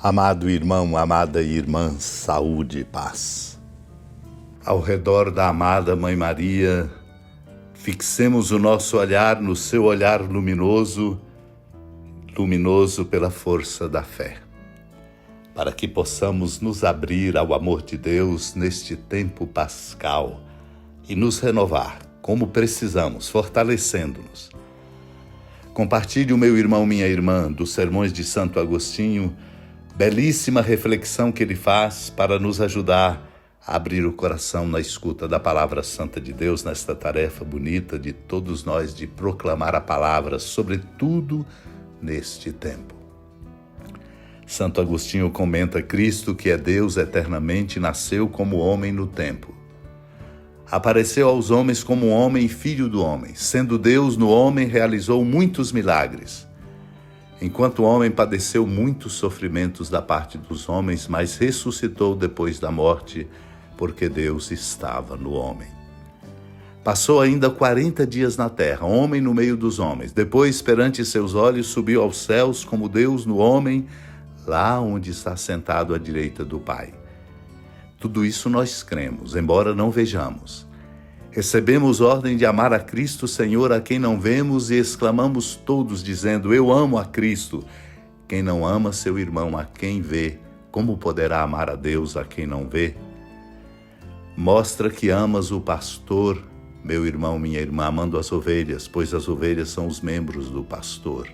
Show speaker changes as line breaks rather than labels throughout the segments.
Amado irmão, amada irmã, saúde e paz. Ao redor da amada Mãe Maria, fixemos o nosso olhar no seu olhar luminoso, luminoso pela força da fé, para que possamos nos abrir ao amor de Deus neste tempo pascal e nos renovar como precisamos, fortalecendo-nos. Compartilhe o meu irmão, minha irmã, dos sermões de Santo Agostinho, belíssima reflexão que ele faz para nos ajudar a abrir o coração na escuta da palavra santa de Deus nesta tarefa bonita de todos nós de proclamar a palavra, sobretudo neste tempo. Santo Agostinho comenta: Cristo, que é Deus eternamente, nasceu como homem no tempo. Apareceu aos homens como homem e filho do homem. Sendo Deus no homem, realizou muitos milagres. Enquanto o homem padeceu muitos sofrimentos da parte dos homens, mas ressuscitou depois da morte, porque Deus estava no homem. Passou ainda 40 dias na terra, homem no meio dos homens. Depois, perante seus olhos, subiu aos céus como Deus no homem, lá onde está sentado à direita do Pai. Tudo isso nós cremos, embora não vejamos. Recebemos ordem de amar a Cristo Senhor, a quem não vemos, e exclamamos todos dizendo: eu amo a Cristo. Quem não ama seu irmão a quem vê, como poderá amar a Deus a quem não vê? Mostra que amas o pastor, meu irmão, minha irmã, amando as ovelhas, pois as ovelhas são os membros do pastor.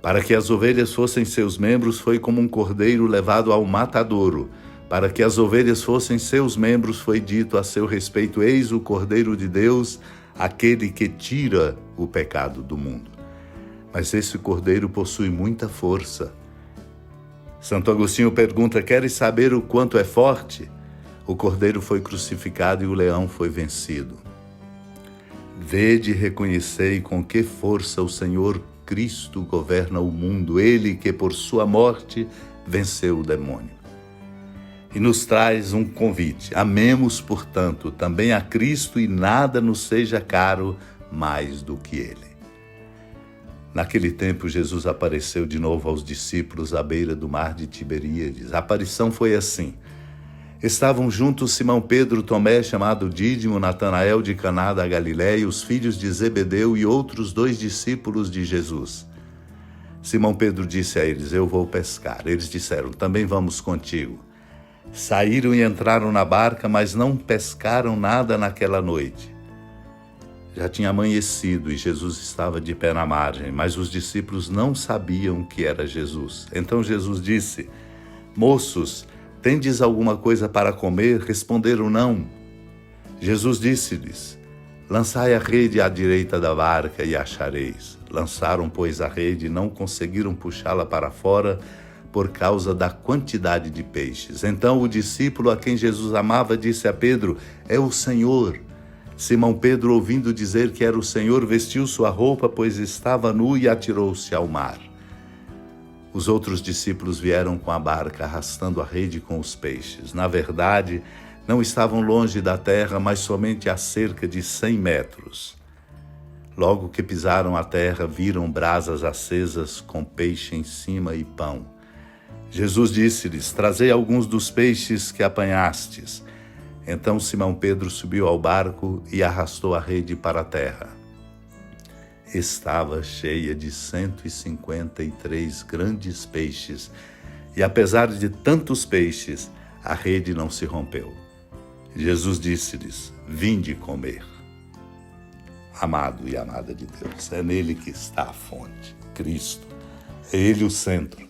Para que as ovelhas fossem seus membros, foi como um cordeiro levado ao matadouro. Para que as ovelhas fossem seus membros, foi dito a seu respeito: eis o Cordeiro de Deus, aquele que tira o pecado do mundo. Mas esse Cordeiro possui muita força. Santo Agostinho pergunta: queres saber o quanto é forte? O Cordeiro foi crucificado e o leão foi vencido. Vede e reconhecei com que força o Senhor Cristo governa o mundo, ele que por sua morte venceu o demônio. E nos traz um convite: amemos, portanto, também a Cristo e nada nos seja caro mais do que Ele. Naquele tempo, Jesus apareceu de novo aos discípulos à beira do mar de Tiberíades. A aparição foi assim: estavam juntos Simão Pedro, Tomé, chamado Dídimo, Natanael de Caná da Galiléia, os filhos de Zebedeu e outros 2 discípulos de Jesus. Simão Pedro disse a eles: eu vou pescar. Eles disseram: também vamos contigo. Saíram e entraram na barca, mas não pescaram nada naquela noite. Já tinha amanhecido e Jesus estava de pé na margem, mas os discípulos não sabiam que era Jesus. Então Jesus disse: moços, tendes alguma coisa para comer? Responderam: não. Jesus disse-lhes: lançai a rede à direita da barca e achareis. Lançaram, pois, a rede e não conseguiram puxá-la para fora, por causa da quantidade de peixes. Então o discípulo a quem Jesus amava disse a Pedro: é o Senhor. Simão Pedro, ouvindo dizer que era o Senhor, vestiu sua roupa, pois estava nu, e atirou-se ao mar. Os outros discípulos vieram com a barca, arrastando a rede com os peixes. Na verdade, não estavam longe da terra, mas somente a cerca de 100 metros. Logo que pisaram a terra, viram brasas acesas com peixe em cima e pão. Jesus disse-lhes: trazei alguns dos peixes que apanhastes. Então Simão Pedro subiu ao barco e arrastou a rede para a terra. Estava cheia de 153 grandes peixes, e apesar de tantos peixes, a rede não se rompeu. Jesus disse-lhes: vinde comer. Amado e amada de Deus, é nele que está a fonte, Cristo. É ele o centro.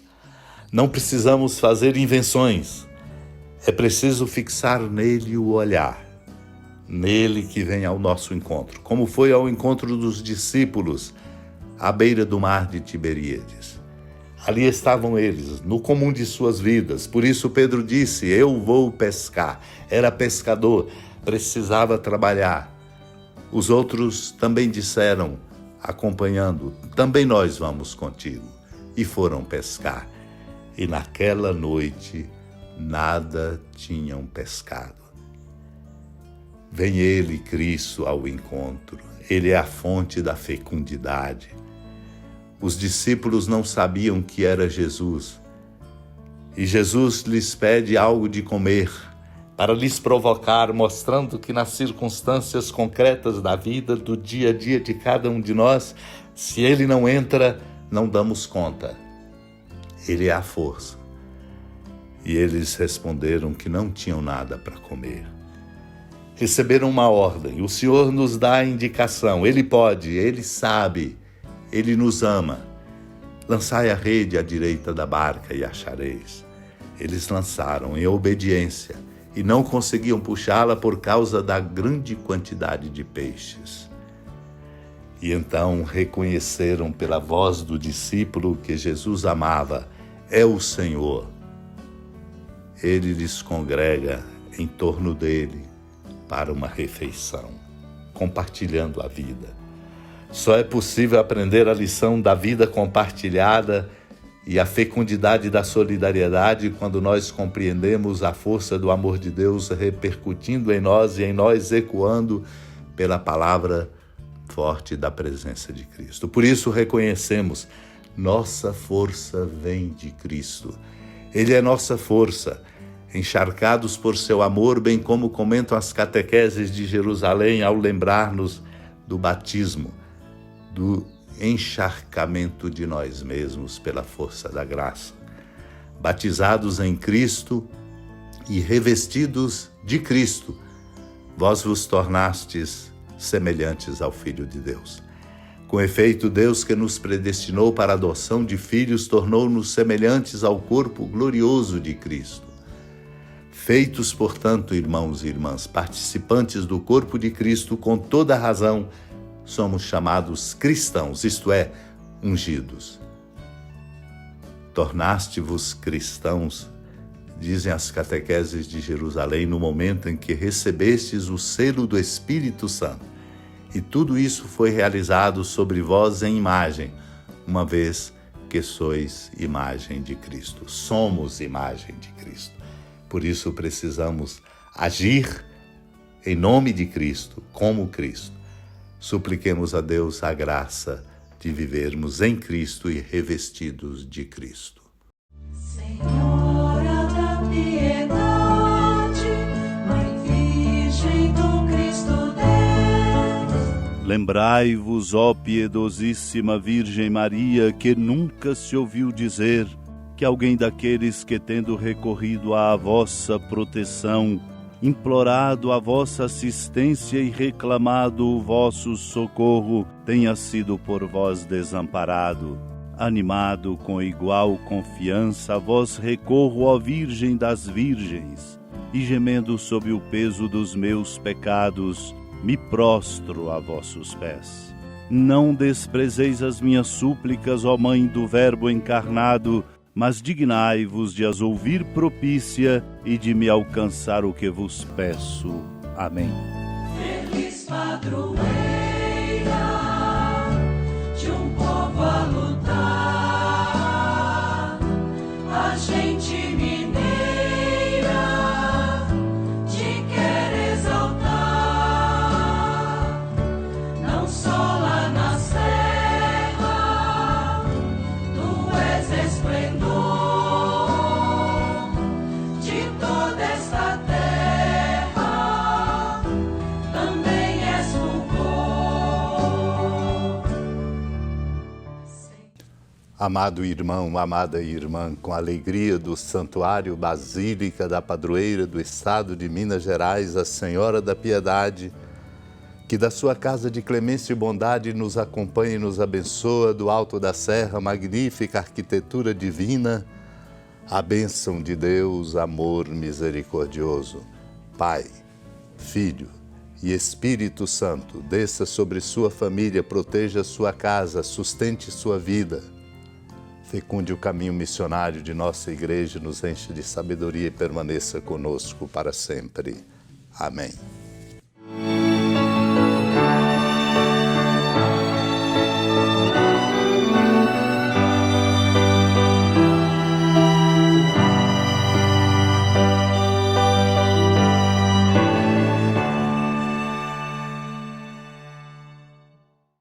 Não precisamos fazer invenções, é preciso fixar nele o olhar, nele que vem ao nosso encontro, como foi ao encontro dos discípulos à beira do mar de Tiberíades. Ali estavam eles, no comum de suas vidas, por isso Pedro disse: eu vou pescar. Era pescador, precisava trabalhar. Os outros também disseram, acompanhando: também nós vamos contigo. E foram pescar. E naquela noite nada tinham pescado. Vem ele, Cristo, ao encontro. Ele é a fonte da fecundidade. Os discípulos não sabiam que era Jesus, E Jesus lhes pede algo de comer, para lhes provocar, mostrando que nas circunstâncias concretas da vida, do dia a dia de cada um de nós, se Ele não entra, não damos conta. Ele é a força. E eles responderam que não tinham nada para comer. Receberam uma ordem, o Senhor nos dá a indicação, Ele pode, Ele sabe, Ele nos ama. Lançai a rede à direita da barca e achareis. Eles lançaram em obediência e não conseguiam puxá-la por causa da grande quantidade de peixes. E então reconheceram pela voz do discípulo que Jesus amava, é o Senhor. Ele lhes congrega em torno dele para uma refeição, compartilhando a vida. Só é possível aprender a lição da vida compartilhada e a fecundidade da solidariedade quando nós compreendemos a força do amor de Deus repercutindo em nós e em nós ecoando pela palavra forte da presença de Cristo. Por isso reconhecemos, nossa força vem de Cristo. Ele é nossa força, encharcados por seu amor, bem como comentam as catequeses de Jerusalém ao lembrar-nos do batismo, do encharcamento de nós mesmos pela força da graça. Batizados em Cristo e revestidos de Cristo, vós vos tornastes semelhantes ao Filho de Deus. Com efeito, Deus que nos predestinou para a adoção de filhos, tornou-nos semelhantes ao corpo glorioso de Cristo. Feitos, portanto, irmãos e irmãs, participantes do corpo de Cristo, com toda razão, somos chamados cristãos, isto é, ungidos. Tornaste-vos cristãos, dizem as catequeses de Jerusalém, no momento em que recebestes o selo do Espírito Santo. E tudo isso foi realizado sobre vós em imagem, uma vez que sois imagem de Cristo. Somos imagem de Cristo. Por isso precisamos agir em nome de Cristo, como Cristo. Supliquemos a Deus a graça de vivermos em Cristo e revestidos de Cristo.
Senhora da piedade, Mãe Virgem do Cristo Deus.
Lembrai-vos, ó piedosíssima Virgem Maria, que nunca se ouviu dizer que alguém daqueles que, tendo recorrido à vossa proteção, implorado a vossa assistência e reclamado o vosso socorro, tenha sido por vós desamparado. Animado com igual confiança, a vós recorro, ó Virgem das Virgens, e gemendo sob o peso dos meus pecados, me prostro a vossos pés. Não desprezeis as minhas súplicas, ó Mãe do Verbo encarnado, mas dignai-vos de as ouvir propícia e de me alcançar o que vos peço. Amém.
Feliz padroeira de um povo a lutar, a gente mineira te quer exaltar, não só lá na serra, tu és esplendor de toda esta terra, também és fulgor.
Amado irmão, amada irmã, com a alegria do Santuário Basílica da Padroeira do Estado de Minas Gerais, a Senhora da Piedade, que da sua casa de clemência e bondade nos acompanhe e nos abençoa do alto da serra, magnífica arquitetura divina, a bênção de Deus, amor misericordioso, Pai, Filho e Espírito Santo, desça sobre sua família, proteja sua casa, sustente sua vida, fecunde o caminho missionário de nossa igreja, nos enche de sabedoria e permaneça conosco para sempre. Amém.